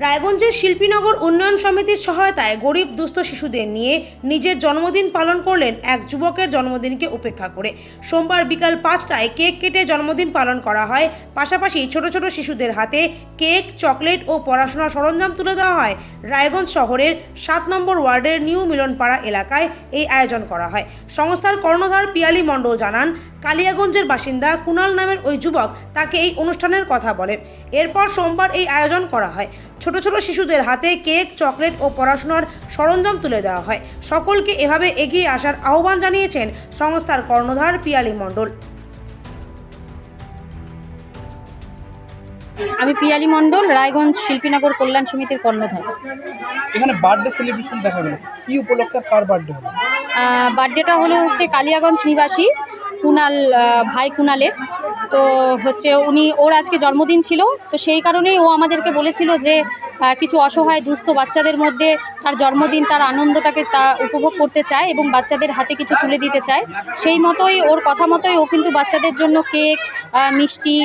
রায়গঞ্জের শিল্পীনগর উন্নয়ন সমিতির সহায়তায় গরিব দুস্থ শিশুদের নিয়ে নিজের জন্মদিন পালন করলেন এক যুবকের জন্মদিনকে উপেক্ষা করে। সোমবার বিকাল 5টায় কেক কেটে জন্মদিন পালন করা হয়। পাশাপাশি ছোট ছোট শিশুদের হাতে কেক, চকলেট ও পড়াশোনার সরঞ্জাম তুলে দেওয়া হয়। রায়গঞ্জ শহরের 7 নম্বর ওয়ার্ডের নিউ মিলনপাড়া এলাকায় এই আয়োজন করা হয়। সংস্থার কর্ণধার পিয়ালি মণ্ডল জানান, কালিয়াগঞ্জের বাসিন্দা কুনাল নামের ওই যুবক তাকে এই অনুষ্ঠানের কথা বলেন। এরপর সোমবার এই আয়োজন করা হয়। ছোট ছোট শিশুদের হাতে কেক, চকলেট ও পড়াশোনার সরঞ্জাম তুলে দেওয়া হয়। সকলকে এভাবে এগিয়ে আসার আহ্বান জানিয়েছেন সংস্থার কর্ণধার পিয়ালি মণ্ডল। আমি পিয়ালি মণ্ডল, রায়গঞ্জ শিল্পীনগর কল্যাণ সমিতির কর্ণধার। এখানে বার্থডে সেলিব্রেশন দেখা গেল, কি উপলক্ষে কার বার্থডে হলো? বার্থডেটা হচ্ছে কালিয়াগঞ্জ নিবাসী কুনাল, ভাই কুনালের। তো ওর আজকে জন্মদিন ছিল, তো সেই কারণেই ও আমাদেরকে বলেছিল যে কিছু অসহায় দুস্থ বাচ্চাদের মধ্যে তার জন্মদিন, তার আনন্দটাকে উপভোগ করতে চায় এবং বাচ্চাদের হাতে কিছু তুলে দিতে চায়। সেই মতোই, ওর কথা মতোই ও কিন্তু বাচ্চাদের জন্য কেক, মিষ্টি,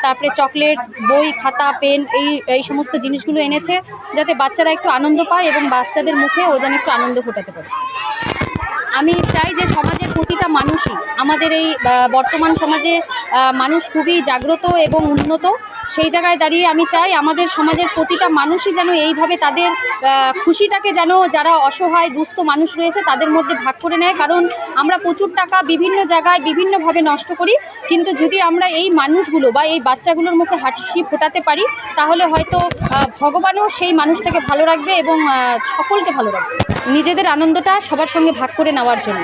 তারপরে চকলেটস, বই, খাতা, পেন, এই সমস্ত জিনিসগুলো এনেছে, যাতে বাচ্চারা একটু আনন্দ পায় এবং বাচ্চাদের মুখে ও যেন একটু আনন্দ ফোটাতে পারে। আমি চাই যে সমাজের প্রতিটা মানুষই, আমাদের এই বর্তমান সমাজে মানুষ খুবই জাগ্রত এবং উন্নত। সেই জায়গায় দাঁড়িয়ে আমি চাই আমাদের সমাজের প্রতিটা মানুষই যেন এইভাবে তাদের খুশিটাকে যেন, যারা অসহায় দুস্থ মানুষ রয়েছে তাদের মধ্যে ভাগ করে নেয়। কারণ আমরা প্রচুর টাকা বিভিন্ন জায়গায় বিভিন্নভাবে নষ্ট করি, কিন্তু যদি আমরা এই মানুষগুলো বা এই বাচ্চাগুলোর মুখে হাসি ফোটাতে পারি, তাহলে হয়তো ভগবানও সেই মানুষটাকে ভালো রাখবে এবং সকলকে ভালো রাখবে, নিজেদের আনন্দটা সবার সঙ্গে ভাগ করে নেওয়ার জন্য।